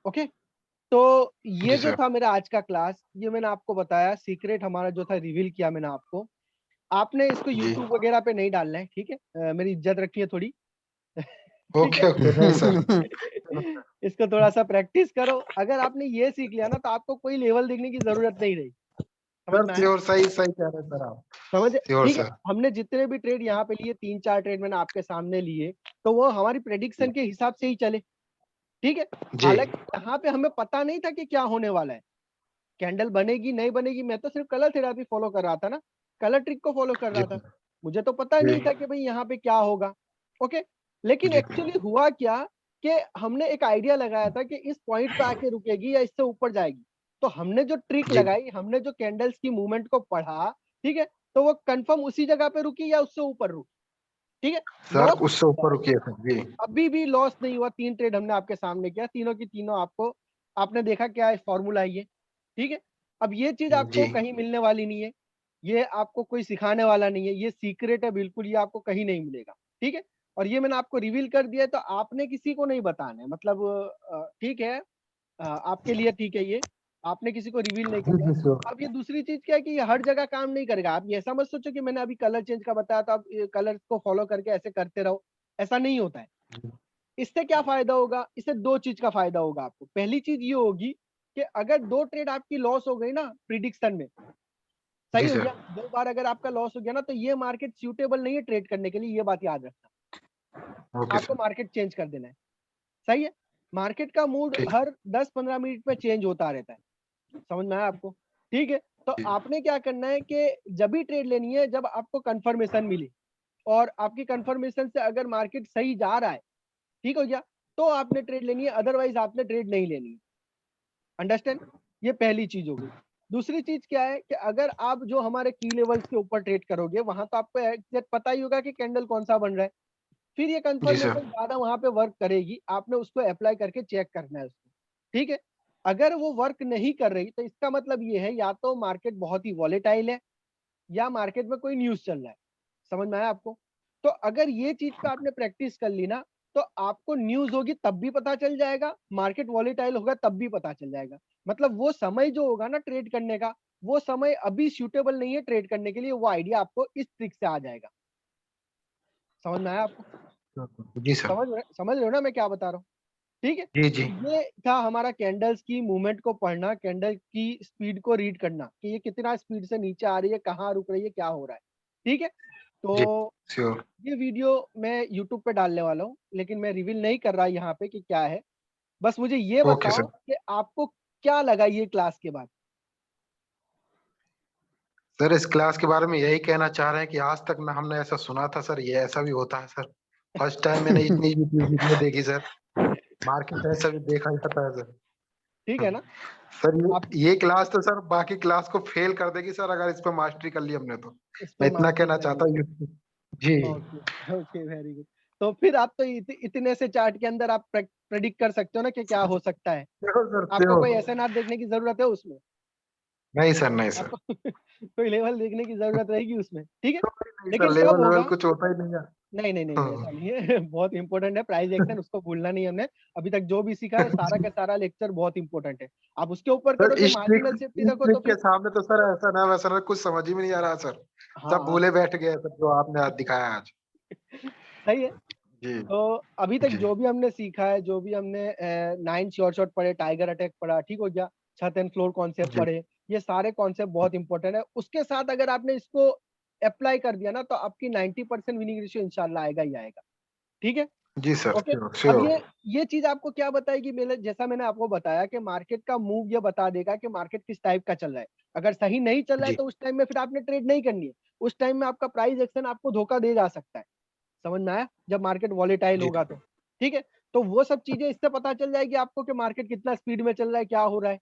Okay. तो ये जी जो सर। था मेरा आज का क्लास, ये मैंने आपको बताया, सीक्रेट हमारा जो था रिवील किया मैंने आपको। आपने इसको जी। यूट्यूब वगैरह पे नहीं डालना है, ठीक है? मेरी इज्जत रखनी है थोड़ी। ठीक है? ओके, ओके, नहीं सर। इसको थोड़ा-सा प्रैक्टिस करो। अगर आपने ये सीख लिया ना, तो आपको कोई लेवल देखने की ज़रूरत नहीं रही। समझ सर में आया? श्योर, सही सही कह रहे हैं सर आप। समझे? श्योर ठीक है? सर। हमने जितने भी ट्रेड यहाँ पे लिए, 3-4 ट्रेड मैंने आपके सामने लिए, तो वो हमारी प्रेडिक्शन के हिसाब से ही चले, ठीक है? जी। हालाँकि यहाँ पे हमें पता नहीं था कि क्या होने वाला है। कैंडल बनेगी, नहीं बनेगी, मैं तो सिर्फ़ कलर थेरेपी फ़ॉलो कर रहा था ना, कलर ट्रिक को फ़ॉलो कर जी रहा था। मुझे तो पता जी नहीं था कि भई यहाँ पे क्या होगा, ओके? लेकिन जी एक्चुअली हुआ क्या कि हमने एक आइडिया लगाया था कि इस पॉइंट पे आके रुकेगी या इससे ऊपर जाएगी। तो हमने जो ट्रिक जी। लगाई, हमने जो कैंडल्स की मूवमेंट को पढ़ा, ठीक है? तो वो कन्फर्म उसी जगह पे रुकी या उससे ऊपर रुकी, ठीक है? सर लॉस उससे ऊपर रुकिए सर जी। अभी भी लॉस नहीं हुआ, 3 ट्रेड हमने आपके सामने किया, तीनों की तीनों आपको आपने देखा क्या है फ़ॉर्मूला है ये, ठीक है? अब ये चीज़ जी। आपको कहीं मिलने वाली नहीं है, ये आपको कोई सिखाने वाला नहीं है, ये सीक्रेट है बिल्कुल, ये आपको कहीं नहीं मिलेगा, ठीक है? और ये मैंने आपको रिवील कर दिया है तो आपने किसी को नहीं बताना है मतलब ठीक है आपके लिए ठीक है ये, आपने किसी को रिवील नहीं जी करना है। जी श्योर। अब ये दूसरी चीज़ क्या है कि ये हर जगह काम नहीं करेगा, आप ये ऐसा मत सोचो कि मैंने अभी कलर चेंज का बताया तो आप ये कलर को फ़ॉलो करके ऐसे करते रहो, ऐसा नहीं होता है। इससे क्या फ़ायदा होगा? इससे 2 चीज़ का फ़ायदा होगा आपको। पहली चीज़ ये होगी कि अगर 2 ट्रेड आपकी लॉस हो गई ना प्रिडिक्शन में, सही जी हो सर। गया? 2 बार अगर आपका लॉस हो गया ना तो ये मार्केट सूटेबल नहीं है ट्रेड करने के लिए, ये बात याद रखना। ओके आपको सर। मार्केट चेंज कर देना है, सही है? मार्केट का मूड ठीक। हर 10-15 मिनट में चेंज होता रहता है। समझ में आया आपको? ठीक है? तो जी आपने क्या करना है कि जब भी ट्रेड लेनी है जब आपको कन्फर्मेशन मिले और आपकी कन्फर्मेशन से अगर मार्केट सही जा रहा है, ठीक हो गया? तो आपने ट्रेड लेनी है, अदरवाइज़ आपने ट्रेड नहीं लेनी है। अंडरस्टैंड? ये पहली चीज़ हो गई। दूसरी चीज़ क्या है कि अगर आप जो हमारे की लेवल्स के ऊपर ट्रेड करोगे, वहाँ तो आपको एग्ज़ैक्ट पता ही होगा कि कैंडल कौन-सा बन रहा है। फिर ये जी सर। कन्फर्मेशन ज़्यादा वहाँ पे वर्क करेगी, आपने उसको अप्लाई करके चेक करना है उसको, ठीक है? अगर वो वर्क नहीं कर रही, तो इसका मतलब ये है या तो मार्केट बहुत ही वॉलेटाइल है या मार्केट में कोई न्यूज़ चल रहा है। समझ में आया आपको? तो अगर ये चीज़ पे आपने प्रैक्टिस कर ली ना, तो आपको न्यूज़ होगी तब भी पता चल जाएगा, मार्केट वॉलेटाइल होगा तब भी पता चल जाएगा। मतलब वो समय जो होगा ना ट्रेड करने का, वो समय अभी सूटेबल नहीं है ट्रेड करने के लिए, वो आइडिया आपको इस ट्रिक से आ जाएगा। समझ में आया आपको? जी सर। समझ रहे हो ना मैं क्या बता रहा हूँ? ठीक है? जी तो जी। ये था हमारा कैंडल्स की मूवमेंट को पढ़ना, कैंडल की स्पीड को रीड करना कि ये कितना स्पीड से नीचे आ रही है, कहाँ रुक रही है, क्या हो रहा है। ठीक है? जी तो श्योर। ये वीडियो मैं यूट्यूब पे डालने वाला हूँ, लेकिन मैं रिवील नहीं कर रहा यहाँ पे कि क्या है। बस मुझे ये ओके बताओ सर। कि आपको क्या लगा ये क्लास के बाद? सर इस क्लास के बारे में यही कहना चाह रहे हैं कि आज तक ना हमने ऐसा सुना था सर, ये ऐसा भी होता है सर। फर्स्ट टाइम मैंने इतनी यूट्यूब वीडियो देखी सर। मार्केट ऐसा भी देखा जाता है सर। ठीक है ना? सर आप ये क्लास तो सर बाकी क्लास को फेल कर देगी सर, अगर इस पे मास्टरी कर ली हमने तो। इस मैं पे इतना मास्टरी कहना कर ली। चाहता हूँ जी। Okay, okay, very good. तो फिर आप तो इतने से चार्ट के अंदर आप प्रेडिक्ट कर सकते हो ना कि क्या हो सकता है। श्योर सर आपको श्योर। कोई एसएनआर देखने की ज़रूरत है उसमें? नहीं सर, नहीं सर। आपको कोई लेवल देखने की ज़रूरत रहेगी उसमें, ठीक है? नहीं सर, लेकिन कब लेवल वेवल होगा? कुछ होता ही नहीं है। नहीं, नहीं, नहीं, नहीं, ऐसा हाँ। नहीं है। बहुत इम्पोर्टेंट है प्राइस एक्शन उसको भूलना नहीं है हमने। अभी तक जो भी सीखा है सारा का सारा लेक्चर बहुत इम्पोर्टेंट है। आप उसके ऊपर सर करोगे मार्जिनल सेफ्टी इस रखो तो ट्रिक के फिर सामने तो सर ऐसा ना वैसा ना कुछ समझ ही में नहीं आ रहा सर। सब हाँ, भूले बैठ गए सर जो आपने आज दिखाया आज। सही है। जी तो अभी तक जी जो भी हमने सीखा है, जो भी हमने 9 श्योर शॉट पढ़े, टाइगर अटैक पढ़ा, ठीक हो गया? छत एंड फ्लोर कॉन्सेप्ट जी पढ़े, ये सारे कॉन्सेप्ट बहुत इम्पोर्टेंट है। उसके साथ अगर आपने इसको अप्लाई कर दिया ना तो आपकी 90% विनिंग रेशियो इंशाल्लाह आएगा ही आएगा। ठीक है? जी सर ओके। श्योर अब श्योर। ये चीज़ आपको क्या बताएगी मेरे जैसा मैंने आपको बताया कि मार्केट का मूव ये बता देगा कि मार्केट किस टाइप का चल रहा है। अगर सही नहीं चल रहा है जी तो उस टाइम में फिर आपने ट्रेड नहीं करनी है। उस टाइम में आपका प्राइस एक्शन आपको धोखा दे जा सकता है। समझ में आया? जब मार्केट वॉलेटाइल जी होगा तो। ठीक है? तो वो सब चीज़ें इससे पता चल जाएगी आपको कि मार्केट कितना स्पीड में चल रहा है, क्या हो रहा है।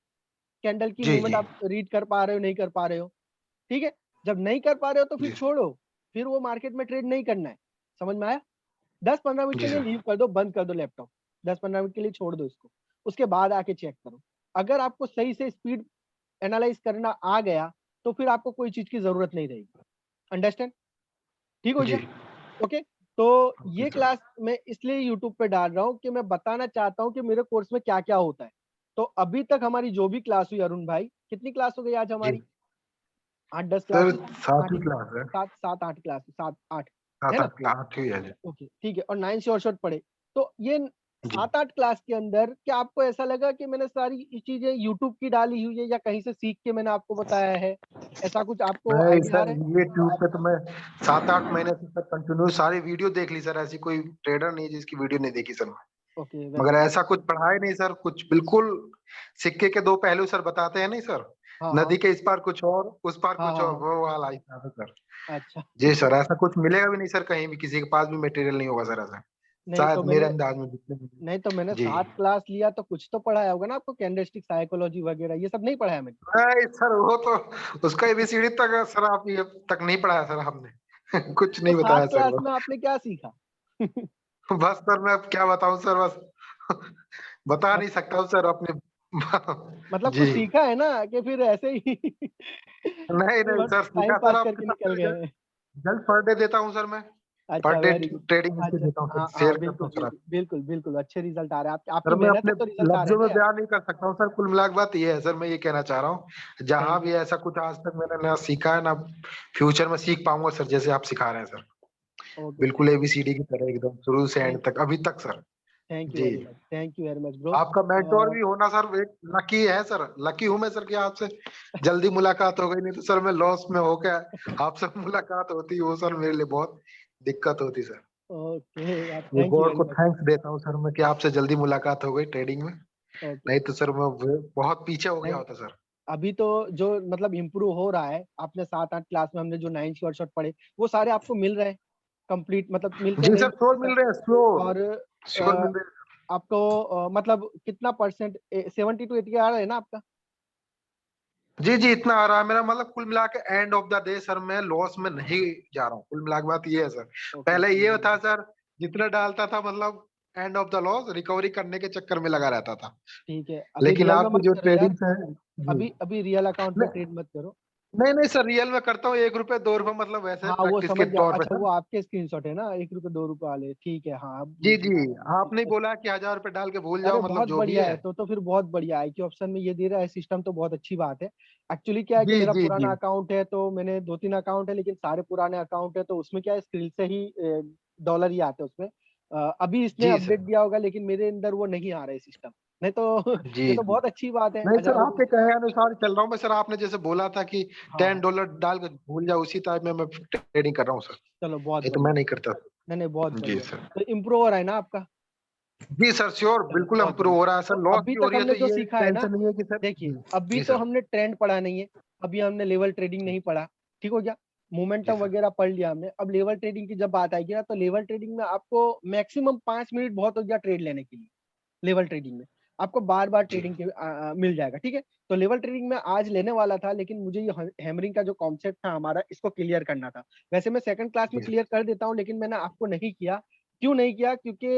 कैंडल की जी मूवमेंट जी आप रीड कर पा रहे हो, नहीं कर पा रहे हो। ठीक है? जब नहीं कर पा रहे हो तो फिर जी छोड़ो। फिर वो मार्केट में ट्रेड नहीं करना है। समझ में आया? 10-15 मिनट के जी लिए सर। लीव कर दो, बंद कर दो लैपटॉप। 10-15 मिनट के लिए छोड़ दो इसको। उसके बाद आके चेक करो। अगर आपको सही से स्पीड एनालाइज़ करना आ गया, तो फिर आपको कोई चीज़ की ज़रूरत नहीं रहेगी। अंडरस्टैंड? ठीक हो जी गया? ओके? तो ओके ये सर। क्लास मैं इसलिए यूट्यूब पे डाल रहा हूँ कि मैं बताना चाहता हूँ कि मेरे कोर्स में क्या-क्या होता है। तो अभी तक हमारी जो भी क्लास हुई अरुण भाई, कितनी क्लास हो गई आज जी हमारी? 8-10 क्लास सर, हुई? 8 7वीं ही, क्लास है। 7-8 क्लास, 7-8 है 7 ना? 8 क्लास 8वीं है जी। ओके, ठीक है, और 9 शॉर्ट पढ़े। तो ये जी। 7-8 क्लास के अंदर क्या आपको ऐसा लगा कि मैंने सारी ये चीज़ें यूट्यूब की डाली हुई है या कहीं से सीख के मैंने आपको बताया है? ऐसा कुछ आपको नहीं आइडिया आ सर, रहा है? ये ट्यूब पे तो मैं 7-8 महीने से सर कंटिन्यू सारी वीडियो देख ली सर, ऐसी कोई ट्रेडर नहीं है जिसकी वीडियो नहीं देखी सर मैं। ओके, वेरी मगर गुड। ऐसा कुछ पढ़ा ही नहीं सर, कुछ बिल्कुल सिक्के के 2 पहलू सर बताते हैं नहीं सर? हाँ, नदी हाँ। के इस पार कुछ और, उस पार हाँ, कुछ हाँ, और, हाँ। वो वाला हिसाब है सर। अच्छा। जी सर, ऐसा कुछ मिलेगा भी नहीं सर कहीं भी, किसी के पास भी मटेरियल नहीं होगा सर ऐसा। नहीं शायद तो मेरे मैंने अंदाज में जितने भी। नहीं तो मैंने जी। 7 क्लास लिया तो कुछ तो पढ़ाया होगा ना आपको, कैंडलस्टिक साइकोलॉजी वगैरह ये सब नहीं पढ़ाया मैंने? नहीं सर, वो तो उसका एबीसीडी तक सर आप ये तक नहीं पढ़ाया सर हमने। कुछ तो नहीं 7 बताया सर क्लास बस। में आपने क्या सीखा? बस सर मैं अब क्या बताऊं सर बस। बता मत नहीं सकता हूँ सर अपने। मतलब कुछ जी। सीखा है ना कि फिर ऐसे ही नहीं नहीं बस सर, टाइम सीखा सर पास आपके करके साथ निकल जल्द गए हैं? जल्द पर डे देता हूँ सर मैं। पर अच्छा, day very good. Trading history अच्छा, देता हूँ सर, हाँ, हाँ, शेयर करता बिल्कुल, हूँ सर आप। बिल्कुल, बिल्कुल, बिल्कुल अच्छे रिज़ल्ट आ रहे हैं। आपकी आपकी सर मैं मेहनत अपने से तो रिज़ल्ट आ रहे लफ्जों हैं में ना यार। बयान नहीं कर सकता हूँ सर, कुल मिला के बात ये है सर, मैं ये कहना चाह रहा हूँ जहां थैंक यू, भी ऐसा कुछ आज तक मैंने ना सीखा है ना फ्यूचर में सीख पाऊंगा सर, जैसे आप सिखा रहे हैं सर। ओके, बिल्कुल एबीसीडी की तरह एकदम शुरू से एंड थैंक तक अभी तक sir. Thank you ji. Very much, thank you very much bro. आपका मेंटोर भी होना सर एक लकी है सर, लकी हूं मैं सर कि आपसे जल्दी मुलाकात हो गई, नहीं तो सर मैं लॉस में हो गया। आपसे मुलाकात होती वो सर मेरे लिए बहुत दिक्कत होती सर। ओके, ये थैंक यू गॉड वेरी को मच। थैंक्स देता हूँ सर मैं कि आपसे जल्दी मुलाकात हो गई ट्रेडिंग में। ओके, नहीं तो सर मैं बहुत पीछे हो गया नहीं, होता सर। अभी तो जो मतलब इम्प्रूव हो रहा है, आपने 7-8 क्लास में हमने जो 9 शॉर्ट पढ़े, वो सारे आपको मिल रहे हैं, कंप्लीट मतलब मिलते जी नहीं सर, श्योर मिलते सर। मिल रहे हैं, श्योर। और श्योर अ, मिल रहे हैं। आपको मतलब कितना परसेंट 70 टू 80 आ रहा है ना आपका? जी जी, इतना आ रहा है मेरा, मतलब कुल मिला के end of the day sir मैं लॉस में नहीं जा रहा हूँ, कुल मिला के बात ये है सर। ओके, पहले ओके, ये वेरी था गुड। सर, जितना डालता था मतलब end of the loss recovery करने के चक्कर में लगा रहता था। ठीक है, अभी लेकिन रियल में आपकी मत जो करो यार। ट्रेडिंग है। जी। अभी अभी रियल अकाउंट पे नहीं ट्रेड मत करो। नहीं नहीं सर, रियल में करता हूँ, 1 रुपए 2 रुपए मतलब वैसे हाँ, वो प्रैक्टिस के समझ गया। तौर पे अच्छा, सर। वो आपके स्क्रीनशॉट है ना, 1 रुपए 2 रुपए वाले, ठीक है, हाँ, अब जी मुझे जी। ठीक आपने है। बोला कि 1000 रुपए डाल के भूल अरे जाओ, मतलब बहुत जो भी बढ़िया है। है, तो फिर बहुत बढ़िया है कि ऑप्शन में ये दे रहा है सिस्टम, तो बहुत अच्छी बात है। एक्चुअली क्या है कि जी मेरा जी जी। पुराना अकाउंट है, तो मैंने 2-3 अकाउंट है, लेकिन सारे पुराने अकाउंट है, तो उसमें क्या है स्क्रीन से ही डॉलर ही आते हैं उसमें। अभी इसने जी अपडेट सर। दिया होगा, लेकिन मेरे अंदर वो नहीं आ रहा है सिस्टम। नहीं तो जी ये तो जी। बहुत अच्छी बात है, नहीं सर, 1000 रुपये। आपके कहे अनुसार चल रहा हूँ मैं सर, आपने जैसे बोला था कि हाँ, $10 डाल के भूल जाओ, उसी टाइप में मैं ट्रेडिंग कर रहा हूँ सर। चलो बहुत ये तो मैं बढ़िया। नहीं करता। नहीं, नहीं, बहुत जी बढ़िया। सर। तो इम्प्रूव हो रहा है ना आपका? जी सर, श्योर चलो बिल्कुल बहुत इम्प्रूव बढ़िया। हो रहा है तो सर, लॉस अभी भी हो तक रही है हमने तो जो ये सीखा है ना, टेंशन नहीं है कि सर। देखिए, जी। अभी जी तो सर। हमने ट्रेंड पढ़ा नहीं है, अभी हमने लेवल ट्रेडिंग नहीं पढ़ा, ठीक हो गया? जी मोमेंटम सर। वगैरह पढ़ लिया हमने, अब लेवल ट्रेडिंग की जब बात आएगी ना, तो लेवल ट्रेडिंग में आपको मैक्सिमम 5 मिनट बहुत हो गया ट्रेड लेने के लिए, लेवल ट्रेडिंग में। आपको बार-बार जी ट्रेडिंग के मिल जाएगा, ठीक है? तो लेवल ट्रेडिंग में आज लेने वाला था, लेकिन मुझे ये हैमरिंग का जो कॉन्सेप्ट था हमारा, इसको क्लियर करना था। वैसे मैं सेकंड क्लास में जी क्लियर कर देता हूँ, लेकिन मैंने आपको नहीं किया। क्यों नहीं किया? क्योंकि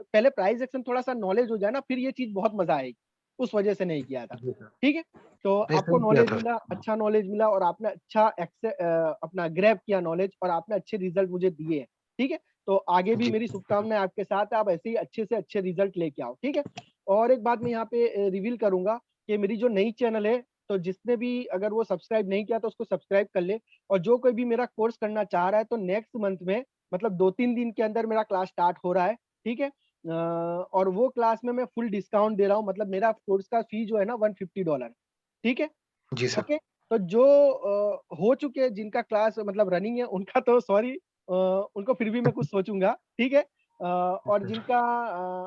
पहले प्राइस एक्शन थोड़ा-सा नॉलेज हो जाए ना, फिर ये चीज़ बहुत मज़ा आएगी। उस वजह से नहीं किया था, जी सर। ठीक है? तो नहीं आपको सही किया नॉलेज था। मिला, अच्छा नॉलेज मिला, और आपने अच्छा अपना ग्रैब किया नॉलेज, और आपने अच्छे रिजल्ट मुझे दिए हैं, ठीक है? तो आगे भी जी। मेरी शुभकामनाएँ आपके साथ है, आप ऐसे ही अच्छे से अच्छे रिजल्ट लेके आओ, ठीक है? और एक बात मैं यहाँ पे रिवील करूँगा कि मेरी जो नई चैनल है, तो जिसने भी अगर वो सब्सक्राइब नहीं किया तो उसको सब्सक्राइब कर ले, और जो कोई भी मेरा कोर्स करना चाह रहा है, तो नेक्स्ट मंथ में मतलब 2-3 दिन के अंदर मेरा क्लास स्टार्ट हो रहा है, ठीक है? और वो क्लास में मैं फुल डिस्काउंट दे रहा हूँ, मतलब मेरा कोर्स का फी जो है ना $150, ठीक है? जी सर। ओके? तो जो हो चुके हैं जिनका क्लास मतलब रनिंग है, उनका तो सॉरी, उनको फिर भी मैं कुछ सोचूँगा, ठीक है? और जिनका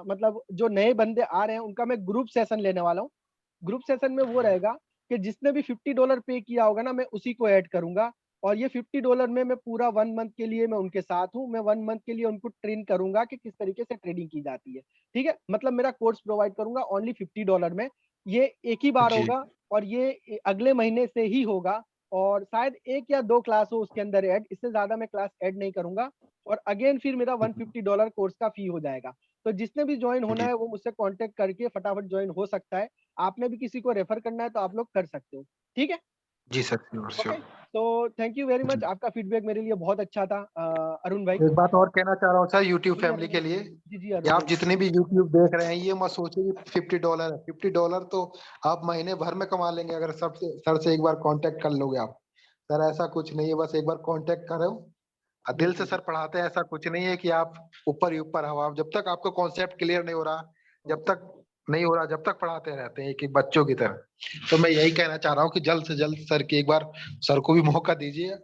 मतलब जो नए बंदे आ रहे हैं, उनका मैं ग्रुप सेशन लेने वाला हूँ। ग्रुप सेशन में वो रहेगा कि जिसने भी $50 पे किया होगा ना, मैं उसी को ऐड करूँगा, और ये $50 में मैं पूरा 1 मंथ के लिए मैं उनके साथ हूँ। मैं 1 मंथ के लिए उनको ट्रेन करूँगा कि किस तरीके से ट्रेडिंग की जाती है, ठीक है? मतलब मेरा कोर्स प्रोवाइड करूँगा ओनली $50 में। ये एक ही बार जी। होगा, और ये अगले महीने से ही होगा, और शायद 1 या 2 क्लास हो उसके अंदर ऐड, इससे ज़्यादा मैं क्लास ऐड नहीं करूँगा, और अगेन फिर मेरा $150 कोर्स का फी हो जाएगा। तो जिसने भी जॉइन होना जी। है वो मुझसे कॉन्टैक्ट करके फटाफट जॉइन हो सकता है। आपने भी किसी को रेफर करना है तो आप लोग कर सकते हो। ठीक है? जी सर, श्योर ओके, श्योर। तो thank you very ji. Much, आपका फीडबैक मेरे लिए बहुत अच्छा था अरुण भाई। एक बात और कहना चाह रहा हूँ सर यूट्यूब जी फैमिली अरुण के भाई। लिए, जी, जी कि अरुण आप भाई। जितने भी यूट्यूब देख रहे हैं ये मत सोचिए कि $50 है। $50 तो आप महीने भर में कमा लेंगे अगर सबसे सर से एक बार कांटेक्ट कर लोगे आप। सर ऐसा कुछ नहीं है, बस एक बार कांटेक्ट करो। दिल से बिल्कुल, सर बिल्कुल। पढ़ाते हैं, ऐसा कुछ नहीं है कि आप ऊपर ही ऊपर हो। आप जब तक आपको कॉन्सेप्ट क्लियर नहीं हो रहा, जब ओके। तक नहीं हो रहा, जब तक पढ़ाते रहते हैं कि बच्चों की तरह। तो मैं यही कहना चाह रहा हूँ कि जल्द से जल्द सर की एक बार सर को भी मौका दीजिए,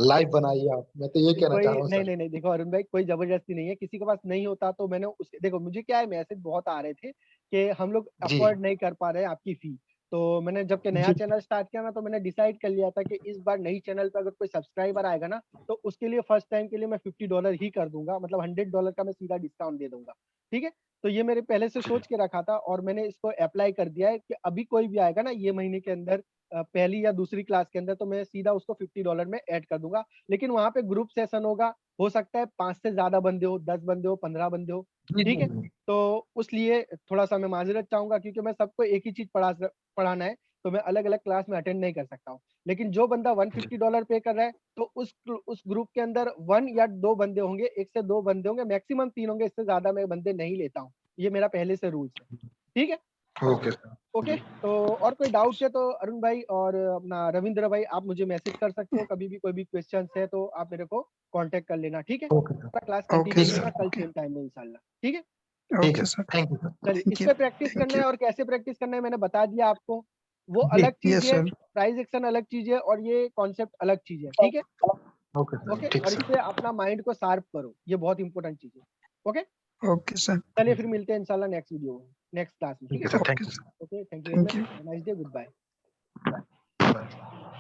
लाइव बनाइए आप। मैं तो ये कहना चाह कोई रहा हूँ नहीं, सर। नहीं, नहीं, देखो अरुण भाई, कोई ज़बरदस्ती नहीं है, किसी के पास नहीं होता तो मैंने उस देखो मुझे क्या है, मैसेज बहुत आ रहे थे कि हम लोग जी। अफ़ोर्ड नहीं कर पा रहे हैं आपकी फ़ी। तो मैंने जब के नया जी। चैनल स्टार्ट किया ना, तो मैंने डिसाइड कर लिया था कि इस बार नई चैनल पे अगर कोई सब्सक्राइबर आएगा ना, तो उसके लिए फर्स्ट टाइम के लिए मैं $50 ही कर दूँगा, मतलब $100 का मैं सीधा डिस्काउंट दे दूँगा, ठीक है? तो ये मेरे पहले से जी। सोच के रखा था और मैंने इसको अप्लाई कर दिया है कि अभी कोई भी आएगा ना ये महीने के अंदर पहली या दूसरी क्लास के अंदर, तो मैं सीधा उसको $50 में ऐड कर दूँगा। लेकिन वहाँ पे ग्रुप सेशन होगा, हो सकता है 5 से ज़्यादा बंदे हो, 10 बंदे हो, 15 बंदे हो, जी, ठीक है? जी। तो उस लिए थोड़ा-सा मैं माज़रत चाहूँगा क्योंकि मैं सबको एक ही चीज़ पढ़ाना है, तो मैं अलग-अलग क्लास में अटेंड नहीं कर सकता हूँ। लेकिन जो बंदा जी। $150 पे कर रहा है, तो उस ग्रुप के अंदर 1 या 2 बंदे होंगे, 1 से 2 बंदे होंगे, मैक्सिमम 3 होंगे, इससे ज़्यादा मैं बंदे नहीं लेता हूँ। ये मेरा पहले से रूल्स है, ठीक है? Okay sir. ओके, जी। तो और कोई डाउट्स है तो अरुण भाई और अपना रविंद्र भाई आप मुझे मैसेज कर सकते हो, कभी भी कोई भी क्वेश्चन्स है तो आप मेरे को कॉन्टैक्ट कर लेना, ठीक है? Okay sir. हमारा क्लास ओके कंटिन्यू ठीक है सर, रहेगा सर। कल ओके, सेम टाइम में इंशाल्लाह, ठीक है? ठीक है okay sir. Sir. Thank you sir. चलिए, इस थैंक यू, पे प्रैक्टिस थैंक करना है यू। और कैसे प्रैक्टिस करना है मैंने बता दिया आपको। वो जी। अलग चीज़ यस है, सर। प्राइज़ एक्शन अलग चीज़ है और ये कॉन्सेप्ट अलग चीज़ है, ठीक है? ओके सर, ओके, ठीक और सर। इससे अपना माइंड को शार्प करो, ये बहुत इम्पोर्टेंट चीज़ है, ओके? ओके सर, चलिए फिर मिलते हैं इंशाल्लाह नेक्स्ट वीडियो में, नेक्स्ट क्लास में, ठीक ठीक है? है sir, thank okay you sir. Sir. Okay, thank you very thank much, you. Have a nice day, good bye. Bye.